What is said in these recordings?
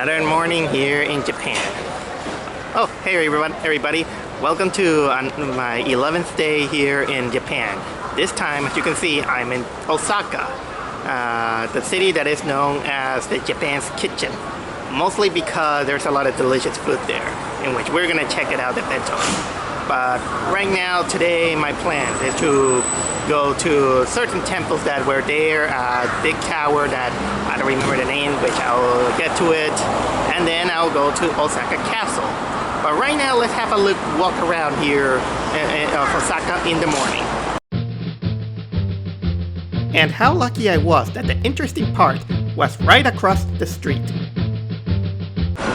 Another morning here in Japan. Oh, hey everybody. Welcome to my 11th day here in Japan. This time, as you can see, I'm in Osaka, the city that is known as the Japan's kitchen. Mostly because there's a lot of delicious food there, in which we're gonna check it out at bedtime. But right now, today, my plan is to go to certain temples that were there, a big tower that I don't remember the name, which I'll get to it, and then I'll go to Osaka Castle. But right now, let's have a walk around here of Osaka in the morning. And how lucky I was that the interesting part was right across the street.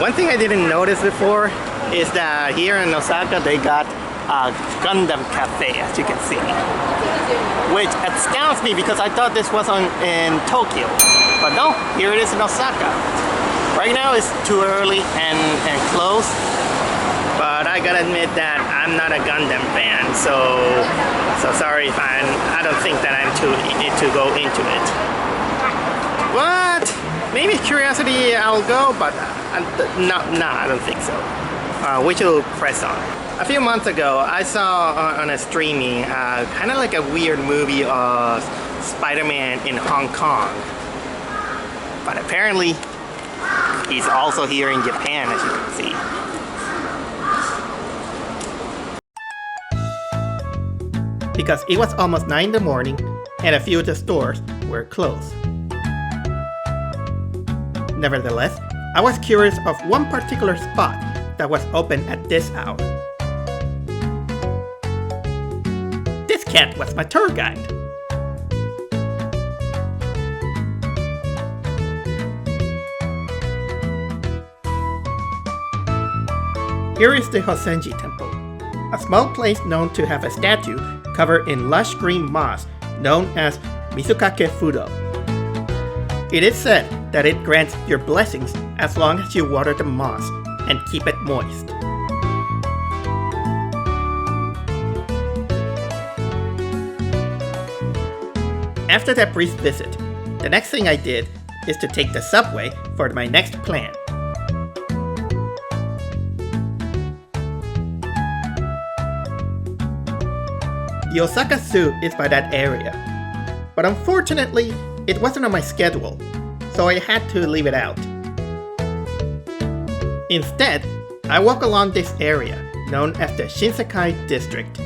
One thing I didn't notice before is that here in Osaka they got a Gundam cafe, as you can see, which astounds me because I thought this was in Tokyo, but no, here it is in Osaka. Right now it's too early and closed, but I gotta admit that I'm not a Gundam fan, so sorry if I don't think that I'm too to go into it. But maybe curiosity I'll go, but no, I don't think so. We should press on. A few months ago, I saw on a streaming kind of like a weird movie of Spider-Man in Hong Kong. But apparently, he's also here in Japan, as you can see. Because it was almost 9 in the morning, and a few of the stores were closed. Nevertheless, I was curious of one particular spot that was open at this hour. This cat was my tour guide. Here is the Hosenji Temple, a small place known to have a statue covered in lush green moss known as Mizukake Fudo. It is said that it grants your blessings as long as you water the moss and keep it moist. After that brief visit, the next thing I did is to take the subway for my next plan. The Osaka Zoo is by that area, but unfortunately, it wasn't on my schedule, so I had to leave it out. Instead, I walk along this area known as the Shinsekai District.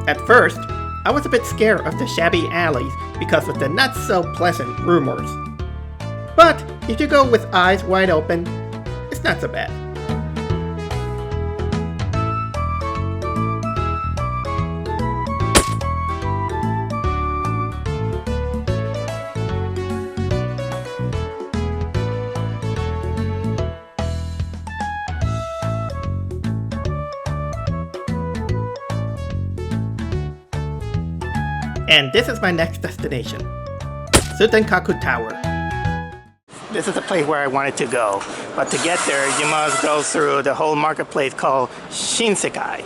At first, I was a bit scared of the shabby alleys because of the not-so-pleasant rumors. But if you go with eyes wide open, it's not so bad. And this is my next destination, Tsutenkaku Tower. This is the place where I wanted to go, but to get there you must go through the whole marketplace called Shinsekai.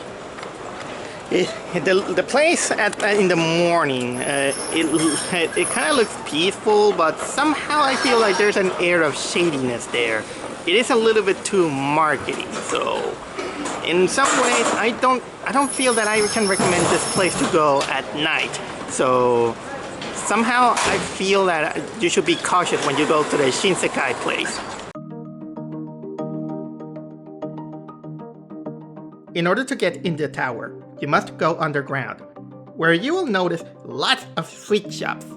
The place in the morning, it kind of looks peaceful, but somehow I feel like there's an air of shadiness there. It is a little bit too markety, so in some ways I don't feel that I can recommend this place to go at night. So somehow I feel that you should be cautious when you go to the Shinsekai place. In order to get in the tower, you must go underground, where you will notice lots of sweet shops.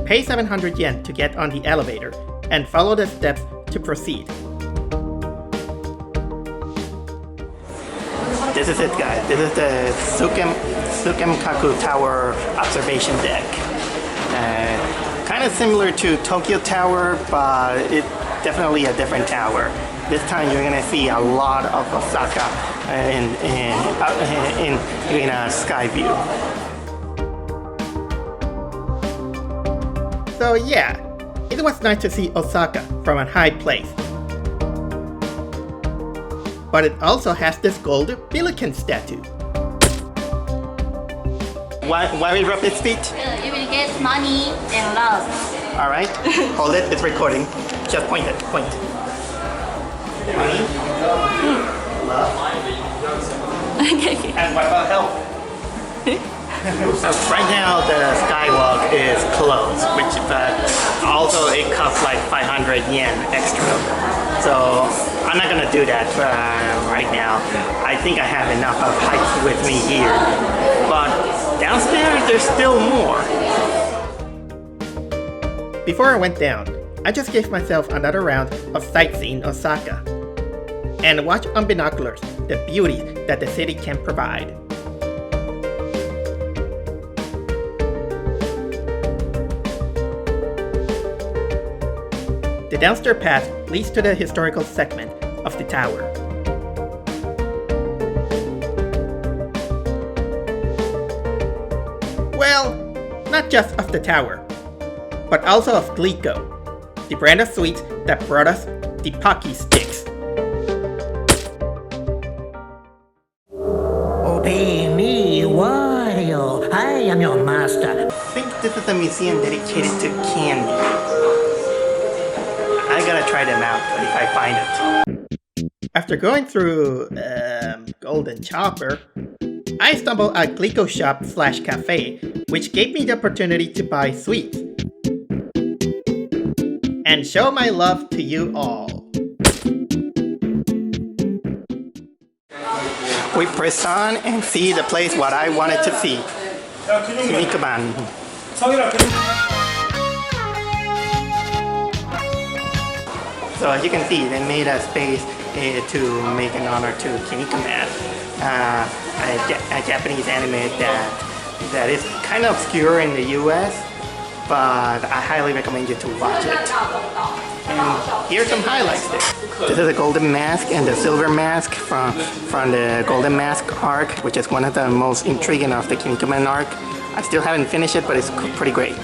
Pay 700 yen to get on the elevator and follow the steps to proceed. This is it, guys. This is the Tsutenkaku Tower observation deck. Kind of similar to Tokyo Tower, but it's definitely a different tower. This time you're gonna see a lot of Osaka in a sky view. So yeah, It was nice to see Osaka from a high place. But it also has this golden pelican statue. Why we rub its feet? You will get money and love. Alright, hold it, it's recording. Just point it, point. Money, love, and what about health? Right now the skywalk is closed, which also it costs like 500 yen extra. So I'm not gonna do that right now. I think I have enough of heights with me here. But downstairs there's still more. Before I went down, I just gave myself another round of sightseeing Osaka and watch on binoculars the beauty that the city can provide. The downstairs path leads to the historical segment of the tower. Well, not just of the tower, but also of Glico, the brand of sweets that brought us the Pocky Sticks. Obey me, Wario. I am your master. I think this is a museum dedicated to candy. I gotta try them out if I find it. After going through Golden Chopper, I stumbled at Glico Shop / Cafe, which gave me the opportunity to buy sweets and show my love to you all. We press on and see the place what I wanted to see. Kinikaman. So as you can see, they made a space to make an honor to Kinnikuman, a Japanese anime that is kind of obscure in the US, but I highly recommend you to watch it. And here's some highlights there. This is a golden mask and the silver mask from the golden mask arc, which is one of the most intriguing of the Kinnikuman arc. I still haven't finished it, but it's pretty great.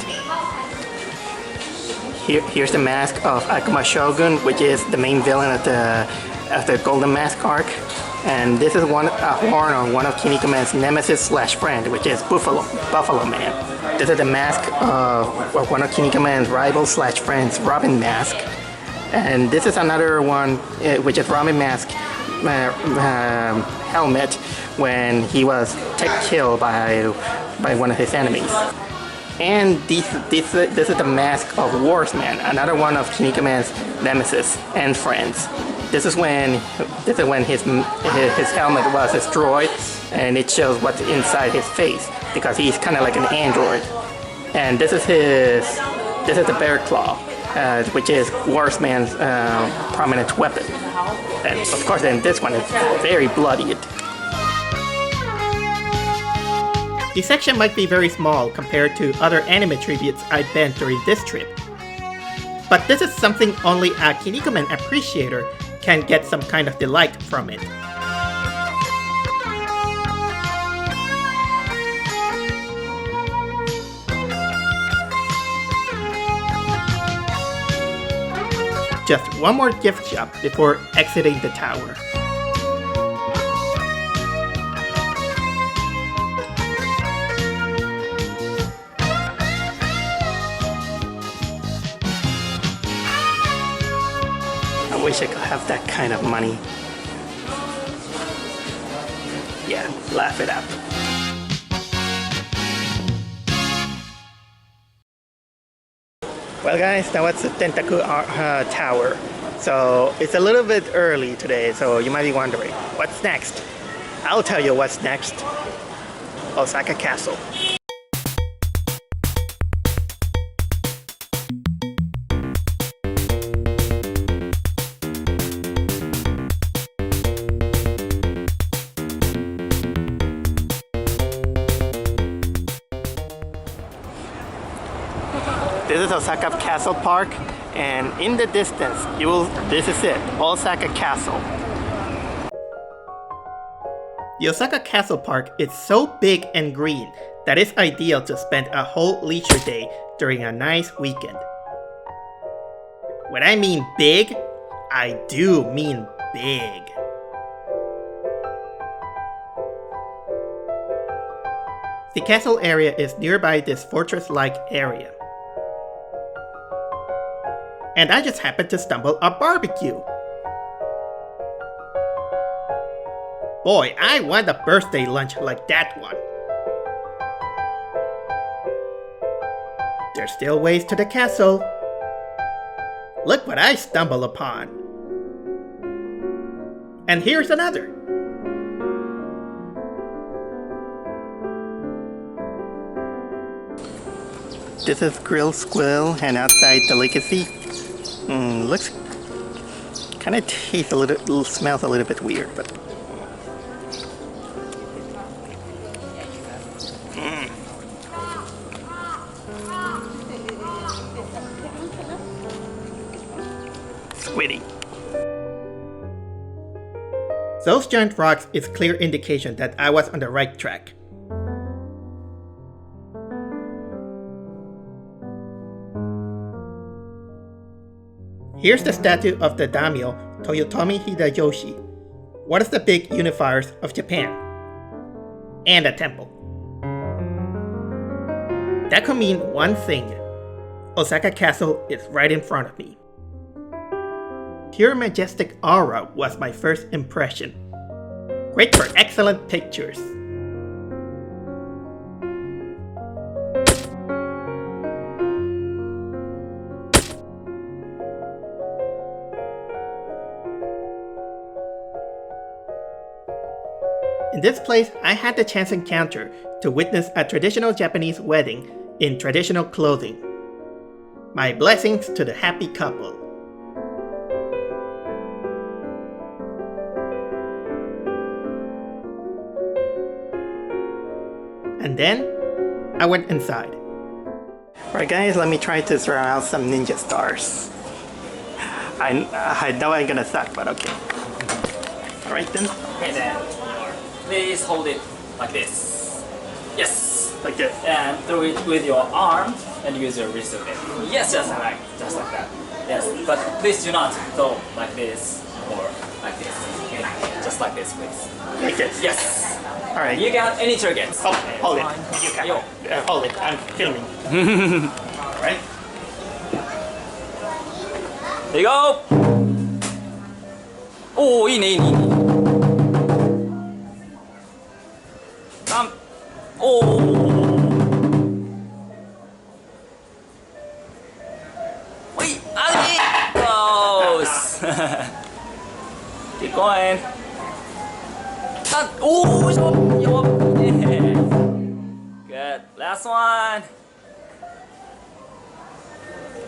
Here's the mask of Akuma Shogun, which is the main villain of the Golden Mask arc. And this is a horn on one of Kinnikuman's nemesis / friend, which is Buffalo Man. This is the mask of one of Kinnikuman's rivals / friends, Robin Mask. And this is another one, which is Robin Mask helmet when he was killed by one of his enemies. And this is the mask of Warsman, another one of Kinnikuman's nemesis and friends. This is when his helmet was destroyed, and it shows what's inside his face because he's kind of like an android. And this is the bear claw, which is Warsman's prominent weapon. And of course, then this one is very bloodied. The section might be very small compared to other anime tributes I've been during this trip. But this is something only a Kinnikuman appreciator can get some kind of delight from it. Just one more gift shop before exiting the tower. I wish I could have that kind of money. Yeah, laugh it up. Well guys, that was the Tsutenkaku Tower. So it's a little bit early today, so you might be wondering, what's next? I'll tell you what's next. Osaka Castle. This is Osaka Castle Park, and in the distance, this is it, Osaka Castle. The Osaka Castle Park is so big and green that it's ideal to spend a whole leisure day during a nice weekend. When I mean big, I do mean big. The castle area is nearby this fortress-like area. And I just happened to stumble on barbecue. Boy, I want a birthday lunch like that one. There's still ways to the castle. Look what I stumbled upon. And here's another. This is grilled squirrel and outside delicacy. Looks kind of tastes a little, smells a little bit weird, but. Squiddy. Those giant rocks is clear indication that I was on the right track. Here's the statue of the daimyo Toyotomi Hideyoshi, one of the big unifiers of Japan, and a temple. That could mean one thing. Osaka Castle is right in front of me. Pure majestic aura was my first impression. Great for excellent pictures. In this place, I had the chance encounter to witness a traditional Japanese wedding in traditional clothing. My blessings to the happy couple. And then, I went inside. Alright guys, let me try to throw out some ninja stars. I know I'm gonna suck, but okay. Alright then. Okay then. Please hold it like this. Yes. Like this. And throw it with your arm and use your wrist again. Yes, just like that. Yes, but please do not go like this or like this. Okay. Just like this, please. Like this? Yes. Alright. You got any targets? Oh, hold it. You can. Hold it. I'm filming. Alright. There you go. Oh, いいね。Oh. Wait, close. Keep going. Oh, good. Last one.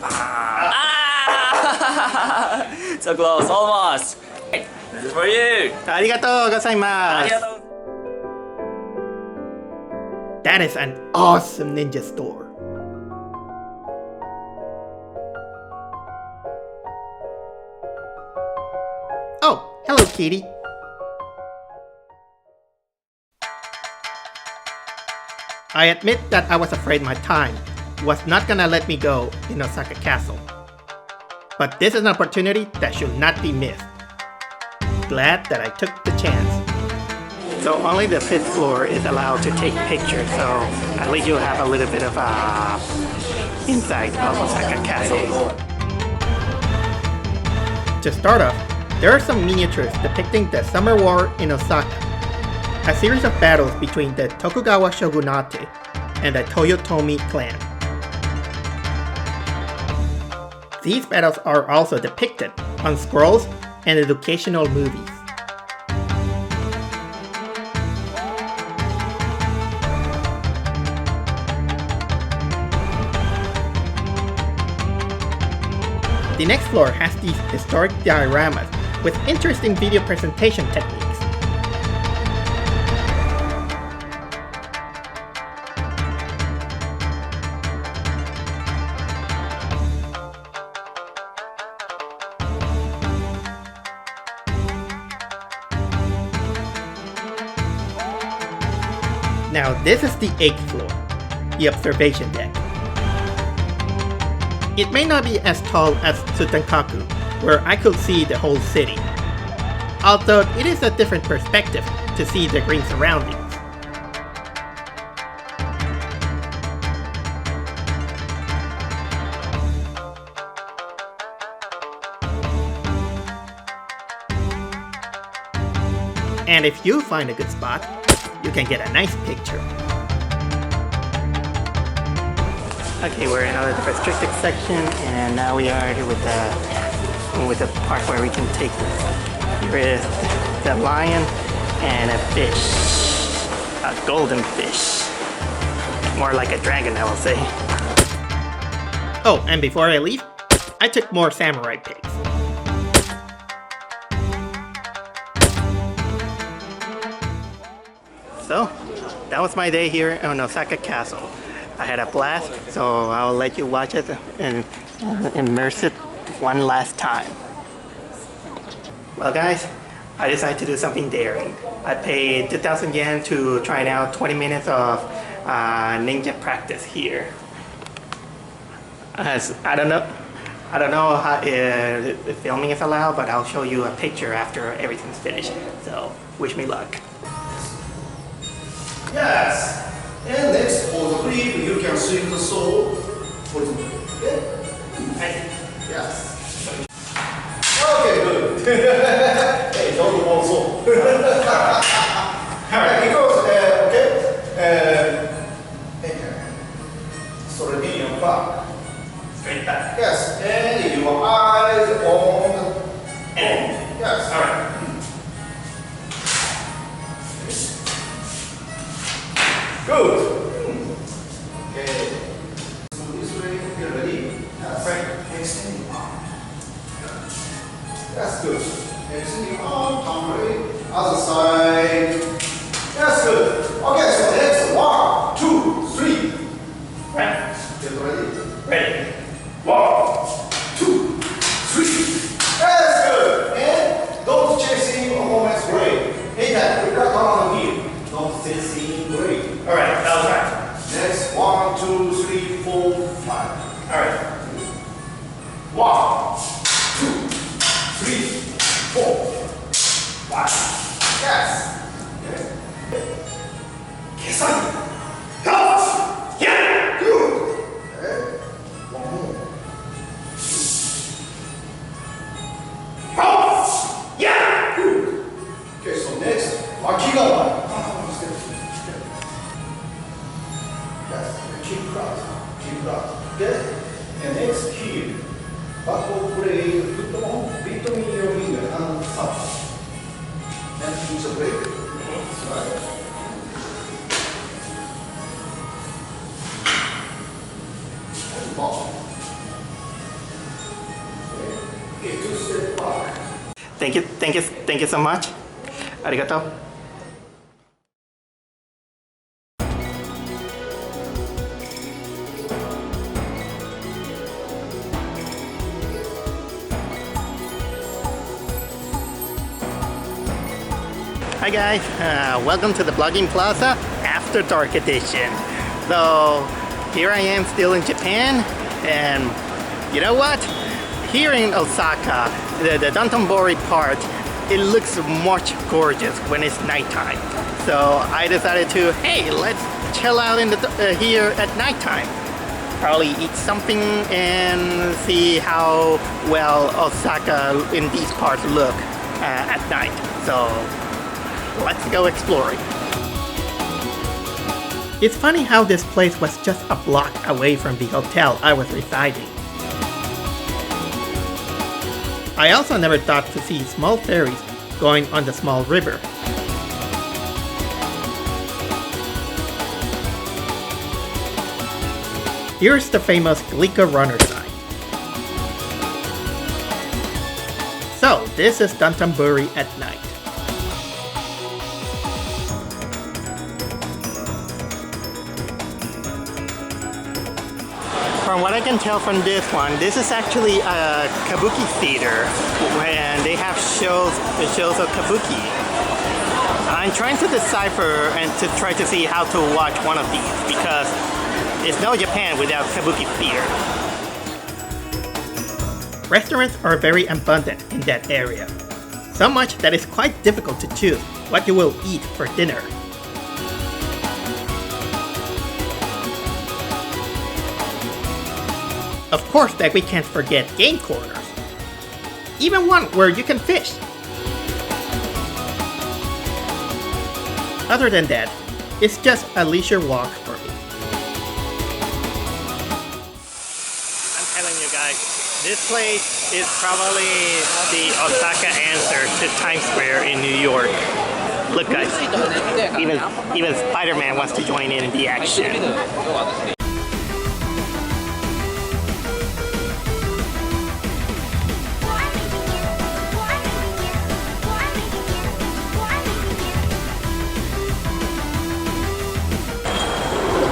Ah! So close, almost. This is for you. ありがとうございます。 Arigatou. That is an awesome ninja store. Oh, hello kitty. I admit that I was afraid my time was not gonna let me go in Osaka Castle. But this is an opportunity that should not be missed. Glad that I took the chance. So only the 5th floor is allowed to take pictures, so at least you'll have a little bit of insight of Osaka Castle. To start off, there are some miniatures depicting the Summer War in Osaka, a series of battles between the Tokugawa shogunate and the Toyotomi clan. These battles are also depicted on scrolls and educational movies. The next floor has these historic dioramas with interesting video presentation techniques. Now this is the 8th floor, the observation deck. It may not be as tall as Tsutenkaku, where I could see the whole city, although it is a different perspective to see the green surroundings. And if you find a good spot, you can get a nice picture. Okay, we're in the restricted section, and now we are here with the part where we can take. Here is the lion and a fish, a golden fish, more like a dragon, I will say. Oh, and before I leave, I took more samurai pics. So, that was my day here on Osaka Castle. I had a blast, so I'll let you watch it and immerse it one last time. Well guys, I decided to do something daring. I paid 2,000 yen to try out 20 minutes of ninja practice here. I don't know how if filming is allowed, but I'll show you a picture after everything's finished. So, wish me luck. Yes. And next, for the grip, you can swing the sword. For the okay? Yes. Okay, good. Hey, don't want sword. Alright, because, so the medium back. Straight back. Yes, and your eyes on the end. Yes. Alright. Good. Okay. So this way, get ready. Yes. Right. Extend your arm. That's good. Extend your arm, come ready. Other side. That's good. Okay, so next 1, 2, 3. Right. Get ready. Ready. 1, 2, 3. That's good. And don't chase in a moment's break. Hey, that we got on the wheel. Don't chase in break. Alright, that was right. Next, 1, 2, 3, 4, 5. Alright. 1, 2, 3, 4, 5. Yes. 계산. Help. Yeah. Good. Okay. One more. Help. Yeah. Good. Okay, so next, Akigawa. Yes. Keep cross. Keep cross. Okay. And next here. Buckle blade, put on between your finger and thumb. And use a break. That's right. And ball. Okay, 2 step back. Thank you so much. Arigato. Hi guys, welcome to the Blogging Plaza After Dark Edition. So here I am still in Japan, and you know what? Here in Osaka, the Dontobori part, it looks much gorgeous when it's nighttime. So I decided to, hey, let's chill out in the here at nighttime. Probably eat something and see how well Osaka in these parts look at night. So let's go exploring. It's funny how this place was just a block away from the hotel I was residing. I also never thought to see small ferries going on the small river. Here's the famous Glico runner sign. So this is Dontobori at night. From what I can tell from this one, this is actually a kabuki theater, and they have shows of kabuki. I'm trying to decipher and to try to see how to watch one of these, because it's no Japan without kabuki theater. Restaurants are very abundant in that area. So much that it's quite difficult to choose what you will eat for dinner. Of course that we can't forget game corners. Even one where you can fish. Other than that, it's just a leisure walk for me. I'm telling you guys, this place is probably the Osaka answer to Times Square in New York. Look guys, even Spider-Man wants to join in the action.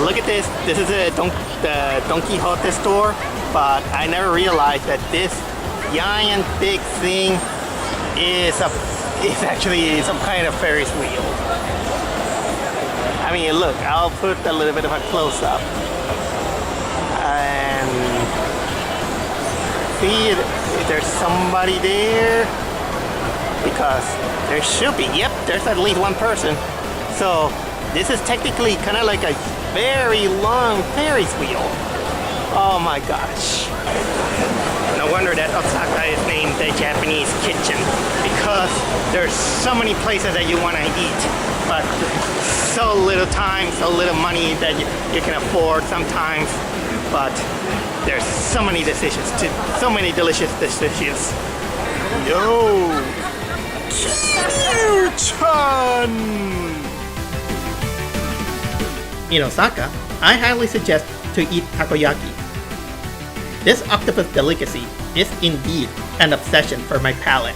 Look at this. This is the Don Quixote store, but I never realized that this giant big thing is actually some kind of Ferris wheel. I mean, look, I'll put a little bit of a close-up. And see if there's somebody there, because there should be. Yep, there's at least one person. So this is technically kind of like a very long Ferris wheel. Oh my gosh. No wonder that Osaka is named the Japanese kitchen, because there's so many places that you want to eat, but so little time, so little money that you can afford sometimes. But there's so many decisions, so many delicious dishes. Yo! Chan! In Osaka, I highly suggest to eat takoyaki. This octopus delicacy is indeed an obsession for my palate.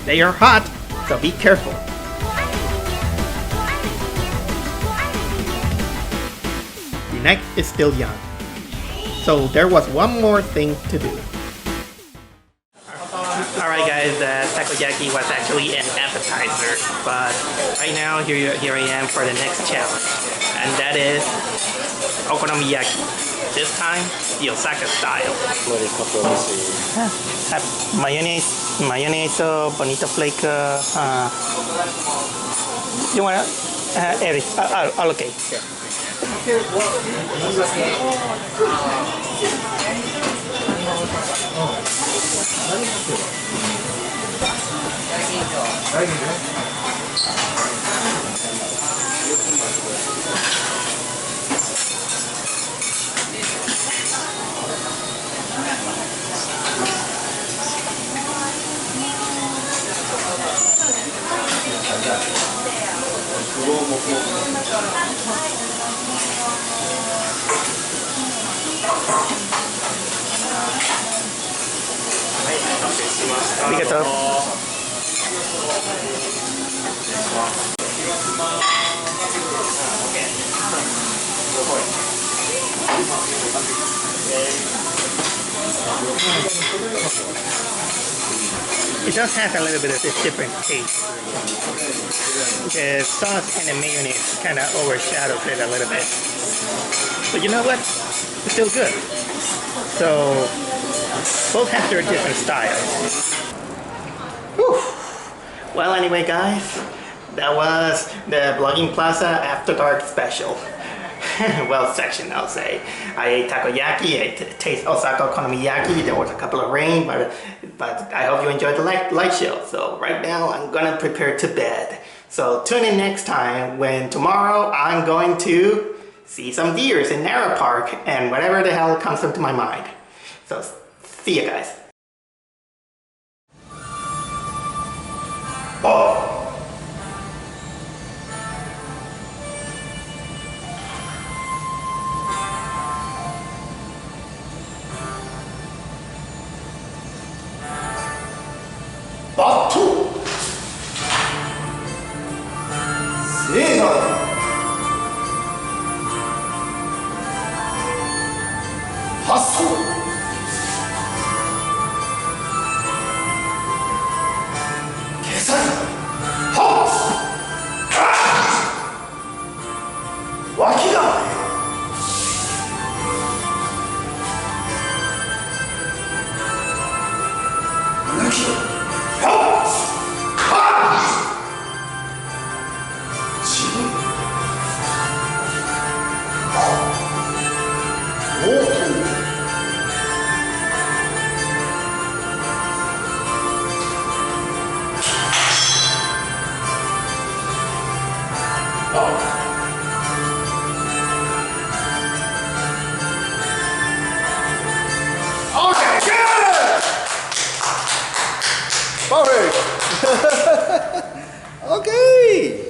They are hot, so be careful. The night is still young, so there was one more thing to do. Alright guys, the takoyaki was actually an appetizer, but right now here I am for the next challenge, and that is okonomiyaki. This time, the Osaka style. Mayonnaise, bonito flake. You want all okay. Arigatou. It does have a little bit of this different taste. The sauce and the mayonnaise kind of overshadows it a little bit. But you know what? It's still good. So both have their different styles. Whew. Well, anyway, guys, that was the Vlogging Plaza After Dark special. Well, section, I'll say. I ate takoyaki, I taste Osaka okonomiyaki. There was a couple of rain, but I hope you enjoyed the light show. So right now, I'm gonna prepare to bed. So tune in next time when tomorrow I'm going to see some deers in Nara Park and whatever the hell comes into my mind. So see you guys. Oh. Batu. Sega. Hustle. Okay, good! Perfect! Okay!